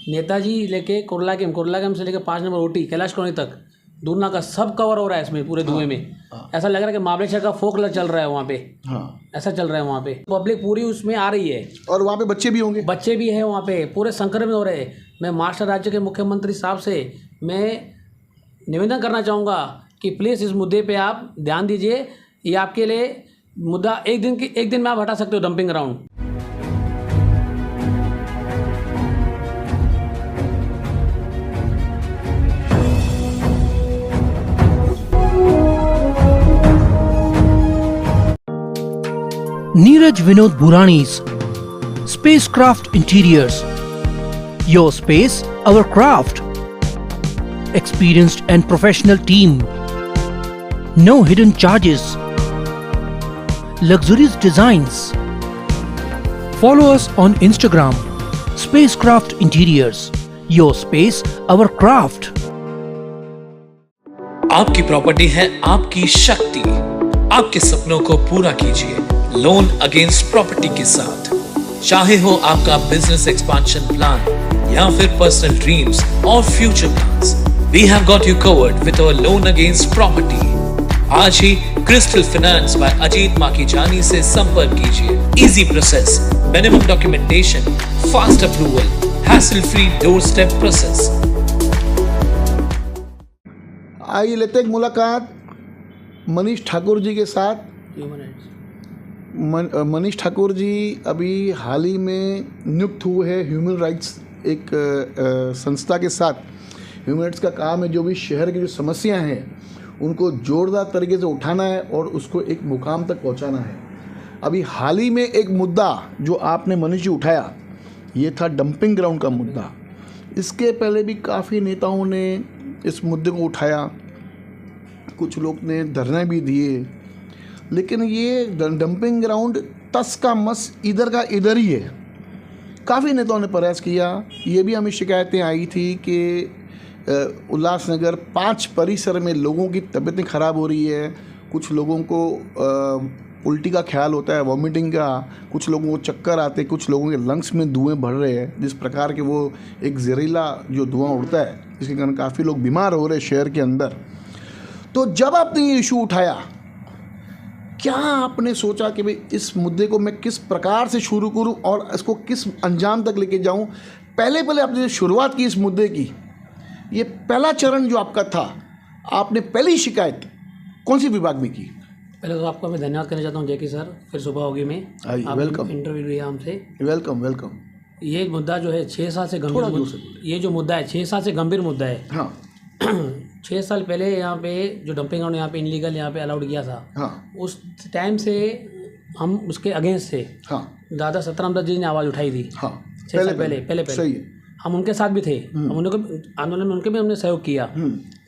नेताजी लेके कुर्ला से लेके 5 नंबर ओटी कैलाश कॉलोनी तक दूरना का सब कवर हो रहा है इसमें पूरे धुएं में। ऐसा लग रहा है कि महाबलेश्वर का फोक चल रहा है वहाँ पे। ऐसा चल रहा है वहाँ पे, पब्लिक पूरी उसमें आ रही है और वहाँ पे बच्चे भी होंगे, बच्चे भी हैं वहाँ पे, पूरे संक्रमित हो रहे हैं। मैं महाराष्ट्र राज्य के मुख्यमंत्री साहब से मैं निवेदन करना चाहूँगा कि प्लीज़ इस मुद्दे पे आप ध्यान दीजिए। ये आपके लिए मुद्दा एक दिन में आप हटा सकते हो dumping ground. Neeraj Vinod Burani's Spacecraft Interiors. Your space, our craft. Experienced and professional team. No hidden charges. Luxurious designs. Follow us on Instagram. Spacecraft Interiors. Your space, our craft. आपकी प्रॉपर्टी है आपकी शक्ति। आपके सपनों को पूरा कीजिए loan against property के साथ। चाहे हो आपका बिजनेस एक्सपेंशन प्लान या फिर पर्सनल ड्रीम्स और future plans, we have got you covered with our loan against property. आज ही Crystal Finance by Ajit Makijani से संपर्क कीजिए। Easy process, minimum documentation, fast approval, hassle free doorstep process. आइए लेते एक मुलाकात मनीष ठाकुर जी के साथ। मनीष ठाकुर जी अभी हाल ही में नियुक्त हुए हैं ह्यूमन राइट्स एक संस्था के साथ। ह्यूमन राइट्स का काम है जो भी शहर की जो समस्याएं हैं उनको जोरदार तरीके से उठाना है और उसको एक मुकाम तक पहुंचाना है। अभी हाल ही में एक मुद्दा जो आपने मनीष जी उठाया, ये था डंपिंग ग्राउंड का मुद्दा। इसके पहले भी काफ़ी नेताओं ने इस मुद्दे को उठाया, कुछ लोग ने धरने भी दिए, लेकिन ये डंपिंग ग्राउंड तस का मस इधर का इधर ही है। काफ़ी नेताओं ने प्रयास किया। ये भी हमें शिकायतें आई थी कि उल्लासनगर 5 परिसर में लोगों की तबीयतें ख़राब हो रही है। कुछ लोगों को उल्टी का ख्याल होता है, वॉमिटिंग का, कुछ लोगों को चक्कर आते, कुछ लोगों के लंग्स में धुएँ भर रहे हैं, जिस प्रकार के वो एक जहरीला जो धुआं उड़ता है जिसके कारण काफ़ी लोग बीमार हो रहे हैं शहर के अंदर। तो जब आपने ये इशू उठाया, क्या आपने सोचा कि भाई इस मुद्दे को मैं किस प्रकार से शुरू करूं और इसको किस अंजाम तक लेके जाऊं? पहले आपने शुरुआत की इस मुद्दे की, ये पहला चरण जो आपका था, आपने पहली शिकायत कौन सी विभाग में की? पहले तो आपको मैं धन्यवाद करना चाहता हूँ जैकी सर, फिर सुबह होगी मैं वेलकम, इंटरव्यू लिया हमसे। वेलकम। ये मुद्दा जो है 6 साल से गंभीर, ये जो मुद्दा है 6 साल से गंभीर मुद्दा है। हाँ 6 साल पहले यहाँ पे जो डंपिंग ग्राउंड यहाँ पे इनलीगल यहाँ पे अलाउड किया था, हाँ, उस टाइम से हम उसके अगेंस्ट थे। हाँ, दादा सतराम जी ने आवाज़ उठाई थी। हाँ, 6 साल पहले सही है। हम उनके साथ भी थे, हम उनको आंदोलन में उनके भी हमने सहयोग किया।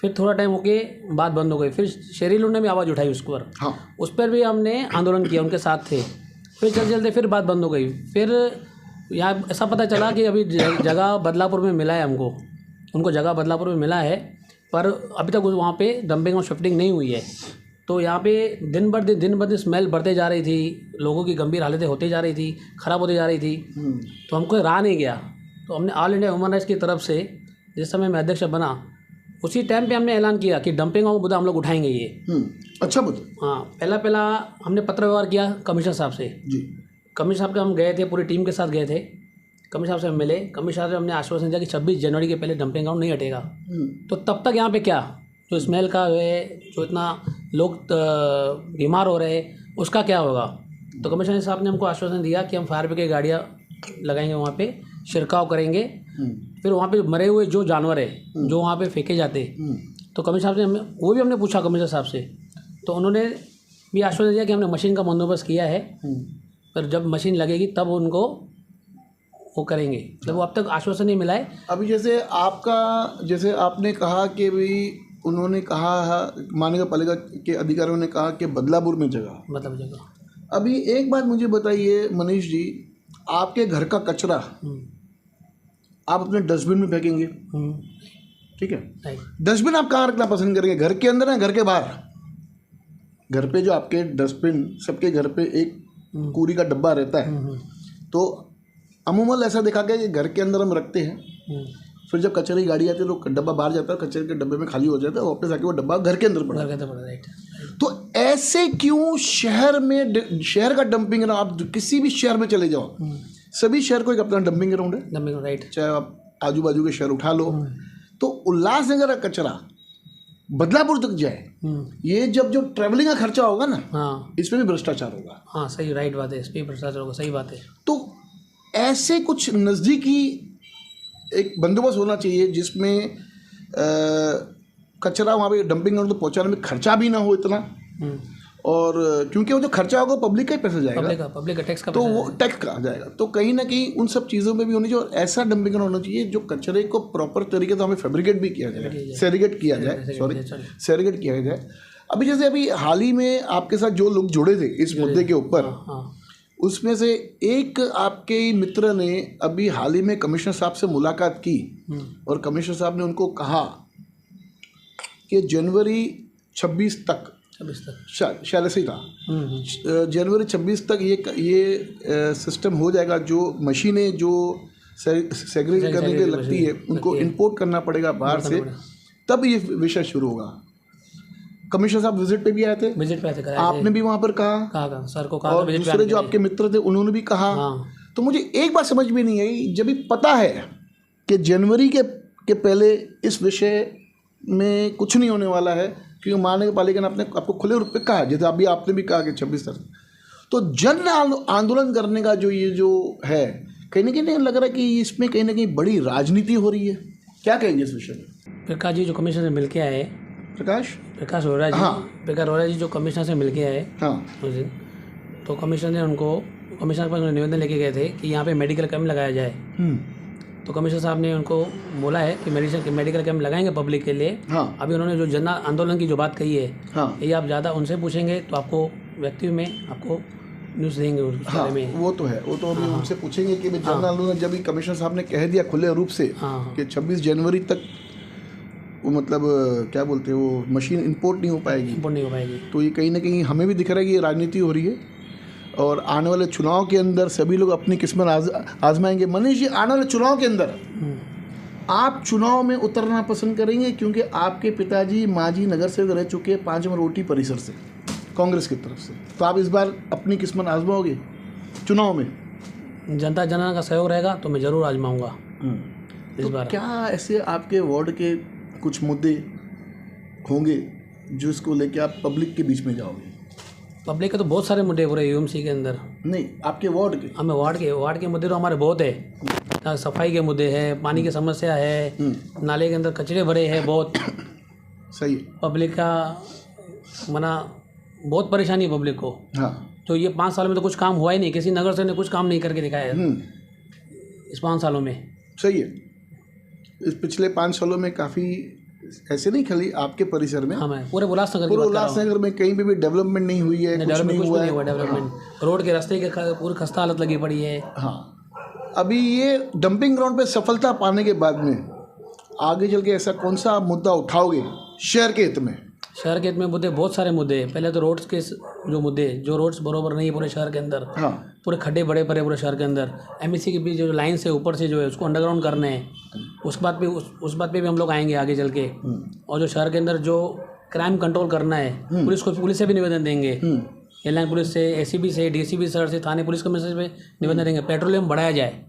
फिर थोड़ा टाइम होके बात बंद हो गई, फिर शेरी लोग ने भी आवाज़ उठाई उस पर। हाँ, उस पर भी हमने आंदोलन किया, उनके साथ थे। फिर चलते फिर बात बंद हो गई। फिर यहाँ ऐसा पता चला कि अभी जगह बदलापुर में मिला है हमको, उनको जगह बदलापुर में मिला है, पर अभी तक वहाँ पे डंपिंग और शिफ्टिंग नहीं हुई है। तो यहाँ पे दिन ब दिन स्मेल बढ़ते जा रही थी, लोगों की गंभीर हालतें होती जा रही थी, ख़राब होती जा रही थी। तो हमको रहा नहीं गया, तो हमने ऑल इंडिया ह्यूमन राइट्स की तरफ से जिस समय मैं अध्यक्ष बना, उसी टाइम पे हमने ऐलान किया कि डंपिंग का मुद्दा हम लोग उठाएंगे। ये अच्छा मुद्दा। हाँ, पहला हमने पत्र व्यवहार किया कमिश्नर साहब से जी। कमिश्नर साहब के हम गए थे, पूरी टीम के साथ गए थे। कमिश्नर साहब से हम मिले, कमिश्नर साहब से हमने आश्वासन दिया कि 26 जनवरी के पहले डंपिंग ग्राउंड नहीं हटेगा। तो तब तक यहाँ पे क्या जो स्मेल का है, जो इतना लोग बीमार हो रहे हैं, उसका क्या होगा? तो कमिश्नर साहब ने हमको आश्वासन दिया कि हम फायर ब्रिगेड गाड़ियाँ लगाएंगे, वहाँ पे छिड़काव करेंगे। फिर वहाँ पे मरे हुए जो जानवर है जो वहाँ पे फेंके जाते, तो कमिश्नर साहब से वो भी हमने पूछा कमिश्नर साहब से, तो उन्होंने भी आश्वासन दिया कि हमने मशीन का बंदोबस्त किया है, पर जब मशीन लगेगी तब उनको वो करेंगे। जब वो अब तक आश्वासन नहीं मिला है। अभी जैसे आपने कहा कि भाई उन्होंने कहा, माननीय पालिका के अधिकारियों ने कहा कि बदलापुर में जगह। अभी एक बात मुझे बताइए मनीष जी, आपके घर का कचरा आप अपने डस्टबिन में फेंकेंगे, ठीक है? डस्टबिन आप कहाँ रखना पसंद करेंगे, घर के अंदर या घर के बाहर? घर पे जो आपके डस्टबिन, सबके घर पे एक कूड़ी का डब्बा रहता है, तो अमूमन ऐसा देखा गया कि घर के अंदर हम रखते हैं, फिर जब कचरे की गाड़ी आती है तो डब्बा बाहर जाता है, कचरे के डब्बे में खाली हो जाता है, वापस आके वो डब्बा घर के अंदर पड़ा। राइट। तो ऐसे क्यों शहर में, शहर का डंपिंग ग्राउंड, आप किसी भी शहर में चले जाओ, सभी शहर को एक अपना डंपिंग ग्राउंड है। Dumping, right. चाहे आप आजू बाजू के शहर उठा लो, तो उल्लासनगर का कचरा बदलापुर तक जाए, ये जब जो ट्रैवलिंग का खर्चा होगा ना, हाँ, इसमें भी भ्रष्टाचार होगा। हाँ, सही, राइट बात है, इस पर भ्रष्टाचार होगा, सही बात है। तो ऐसे कुछ नज़दीकी एक बंदोबस्त होना चाहिए जिसमें कचरा वहाँ पे डंपिंग ग्राउंड तो पहुँचाने में खर्चा भी ना हो इतना, और क्योंकि वो जो खर्चा होगा पब्लिक का ही पैसा जाएगा, पब्लिक का टैक्स का, तो वो टैक्स का जाएगा। तो कहीं ना कहीं उन सब चीज़ों में भी होनी चाहिए, और ऐसा डंपिंग ग्राउंड होना चाहिए जो कचरे को प्रॉपर तरीके से हमें फैब्रिकेट भी किया जाए, सेरीगेट किया जाए, सेरीगेट किया जाए। अभी जैसे अभी हाल ही में आपके साथ जो लोग जुड़े थे इस मुद्दे के ऊपर, उसमें से एक आपके मित्र ने अभी हाल ही में कमिश्नर साहब से मुलाकात की, और कमिश्नर साहब ने उनको कहा कि जनवरी 26 तक शायद ऐसे ही था, जनवरी 26 तक ये सिस्टम हो जाएगा, जो मशीनें जो सेग्रीगेट करने के लिए लगती है उनको इंपोर्ट करना पड़ेगा बाहर से, तब ये विषय शुरू होगा। कमिश्नर साहब विजिट पे भी आए थे, आपने भी वहाँ पर कहा सर को, और दूसरे जो आपके मित्र थे उन्होंने भी कहा। तो मुझे एक बात समझ में नहीं आई, जब भी पता है कि जनवरी के पहले इस विषय में कुछ नहीं होने वाला है, क्योंकि महानगर पालिका ने आपको खुले रूप में कहा, जैसे अभी आपने भी कहा कि 26 तारीख, तो जन आंदोलन करने का जो ये जो है, कहीं ना कहीं लग रहा है कि इसमें कहीं ना कहीं बड़ी राजनीति हो रही है। क्या कहेंगे इस विषय में? प्रकाश जी जो कमिश्नर से मिल के आए, प्रकाश रोहरा जी, प्रकाश रोहरा जी जो कमिश्नर से मिल के आए उस दिन, तो कमिश्नर ने उनको, कमिश्नर पर निवेदन लेके गए थे कि यहाँ पे मेडिकल कैंप लगाया जाए। तो कमिश्नर साहब ने उनको बोला है कि मेडिकल कैंप लगाएंगे पब्लिक के लिए। अभी उन्होंने जो जन आंदोलन की जो बात कही है, ये आप ज़्यादा उनसे पूछेंगे तो आपको व्यक्ति में आपको न्यूज़ देंगे उस बारे में। वो तो है, वो तो अभी उनसे पूछेंगे कि जन आंदोलन, जब भी कमिश्नर साहब ने कह दिया खुले रूप से कि 26 जनवरी तक वो मतलब क्या बोलते हैं, वो मशीन इंपोर्ट नहीं हो पाएगी, तो ये कहीं ना कहीं हमें भी दिख रहा है कि ये राजनीति हो रही है, और आने वाले चुनाव के अंदर सभी लोग अपनी किस्मत आजमाएंगे। मनीष जी, आने वाले चुनाव के अंदर आप चुनाव में उतरना पसंद करेंगे, क्योंकि आपके पिताजी माजी नगर सेवक रह चुके हैं 5 रोटी परिसर से, कांग्रेस की तरफ से, तो आप इस बार अपनी किस्मत आजमाओगे चुनाव में? जनता जनार्दन का सहयोग रहेगा तो मैं ज़रूर आजमाऊंगा इस बार। क्या ऐसे आपके वार्ड के कुछ मुद्दे होंगे जिसको लेके आप पब्लिक के बीच में जाओगे? पब्लिक के तो बहुत सारे मुद्दे हो रहे हैं यूएमसी के अंदर। नहीं, आपके वार्ड के? हमें वार्ड के मुद्दे तो हमारे बहुत है। सफाई के मुद्दे हैं, पानी की समस्या है, नाले के अंदर कचरे भरे हैं बहुत। सही। पब्लिक का मना बहुत परेशानी है पब्लिक को। तो ये 5 साल में तो कुछ काम हुआ ही नहीं, किसी नगर से ने कुछ काम नहीं करके दिखाया है इस 5 सालों में। सही है। इस पिछले 5 सालों में काफ़ी ऐसे नहीं, खाली आपके परिसर में, पूरे उल्लासनगर में कहीं पे भी डेवलपमेंट नहीं हुई है, कुछ नहीं हुआ है। डेवलपमेंट रोड के रास्ते के पूरी खस्ता हालत लगी पड़ी है। अभी ये डंपिंग ग्राउंड पे सफलता पाने के बाद में आगे चल के ऐसा कौन सा मुद्दा उठाओगे शहर के हित में? शहर के हित में मुद्दे बहुत सारे मुद्दे हैं। पहले तो रोड्स के जो मुद्दे, जो रोड्स बरोबर नहीं है पूरे शहर के अंदर, पूरे खड्डे बड़े पड़े पूरे शहर के अंदर। एमएससी के बीच जो लाइन से ऊपर से जो है उसको अंडरग्राउंड करने हैं, उस बात पे भी हम लोग आएंगे आगे चल के। और जो शहर के अंदर जो क्राइम कंट्रोल करना है, पुलिस से भी निवेदन देंगे, एयरलाइन पुलिस से, एसीबी से, डीसीपी सर से, थाने पुलिस कमिश्नर पे निवेदन देंगे, पेट्रोलियम बढ़ाया जाए।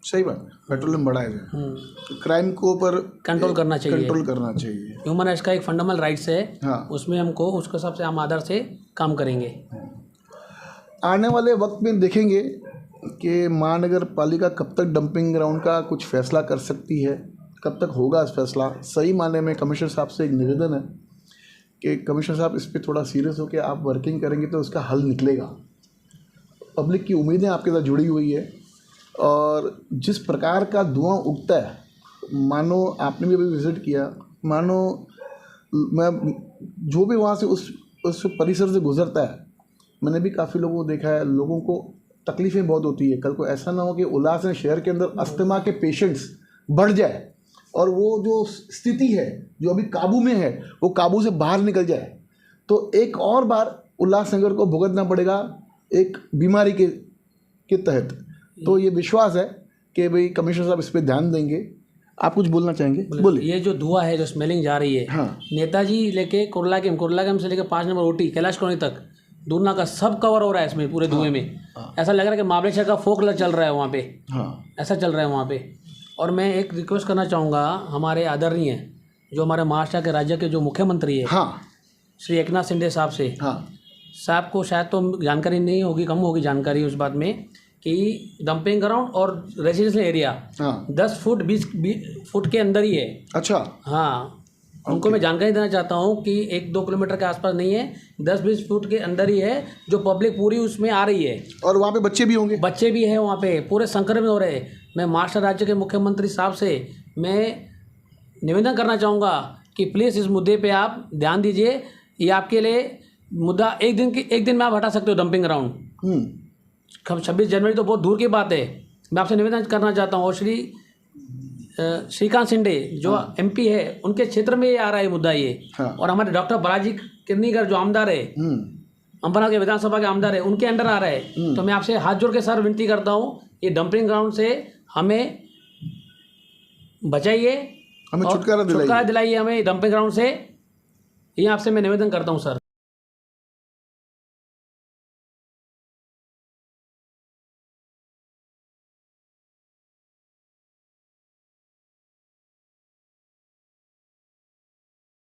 सही बात, पेट्रोलियम बढ़ाया जाए, क्राइम को ऊपर कंट्रोल करना चाहिए। ह्यूमन राइट्स का एक फंडामेंटल राइट्स है, उसमें हमको उसके हिसाब से हम आधार से काम करेंगे। आने वाले वक्त में देखेंगे कि महानगर पालिका कब तक डंपिंग ग्राउंड का कुछ फैसला कर सकती है, कब तक होगा इस फैसला। सही माने में कमिश्नर साहब से एक निवेदन है कि कमिश्नर साहब इस पर थोड़ा सीरियस होकर आप वर्किंग करेंगे तो उसका हल निकलेगा। पब्लिक की उम्मीदें आपके साथ जुड़ी हुई है, और जिस प्रकार का धुआं उठता है, मानो आपने भी अभी विज़िट किया, मानो मैं जो भी वहाँ से उस परिसर से गुजरता है, मैंने भी काफ़ी लोगों को देखा है, लोगों को तकलीफ़ें बहुत होती है। कल को ऐसा ना हो कि उल्लास शहर के अंदर अस्थमा के पेशेंट्स बढ़ जाए, और वो जो स्थिति है जो अभी काबू में है वो काबू से बाहर निकल जाए, तो एक और बार उल्लासनगर को भुगतना पड़ेगा एक बीमारी के तहत। तो ये विश्वास है कि भाई कमिश्नर साहब इस पर ध्यान देंगे। आप कुछ बोलना चाहेंगे? बोलिए। ये जो धुआं है, जो स्मेलिंग जा रही है, हाँ। नेताजी लेके कुर्ला से लेके 5 नंबर ओटी कैलाश कॉलोनी तक दूरना का सब कवर हो रहा है इसमें पूरे धुएं में। ऐसा लग रहा है कि महाबलेश्वर का फोक चल रहा है वहाँ पे। हाँ। ऐसा चल रहा है वहाँ पे। और मैं एक रिक्वेस्ट करना चाहूँगा हमारे आदरणीय जो हमारे महाराष्ट्र के राज्य के जो मुख्यमंत्री है, हाँ। श्री एकनाथ शिंदे साहब से, हाँ। साहब को शायद तो जानकारी नहीं होगी, कम होगी जानकारी उस बात में कि डंपिंग ग्राउंड और रेजिडेंशियल एरिया हाँ। 10 फुट 20 फुट के अंदर ही है। अच्छा। हाँ, उनको मैं जानकारी देना चाहता हूँ कि 1-2 किलोमीटर के आसपास नहीं है, 10-20 फुट के अंदर ही है, जो पब्लिक पूरी उसमें आ रही है। और वहाँ पे बच्चे भी होंगे? बच्चे भी हैं वहाँ पे, पूरे संक्रमित हो रहे हैं। मैं महाराष्ट्र राज्य के मुख्यमंत्री साहब से मैं निवेदन करना चाहूँगा कि प्लीज़ इस मुद्दे पे आप ध्यान दीजिए। ये आपके लिए मुद्दा एक दिन में आप हटा सकते हो डंपिंग ग्राउंड। 26 जनवरी तो बहुत दूर की बात है। मैं आपसे निवेदन करना चाहता हूँ। और श्रीकांत शिंदे जो MP है, उनके क्षेत्र में ये आ रहा है मुद्दा ये। हाँ। और हमारे डॉक्टर बालाजी किरनीकर जो आमदार है, अंबरनाथ के विधानसभा के आमदार है, उनके अंडर आ रहा है। तो मैं आपसे हाथ जोड़ के सर विनती करता हूँ, ये डंपिंग ग्राउंड से हमें बचाइए, हमें छुटकारा दिलाइए हमें डंपिंग ग्राउंड से। ये आपसे मैं निवेदन करता हूँ सर।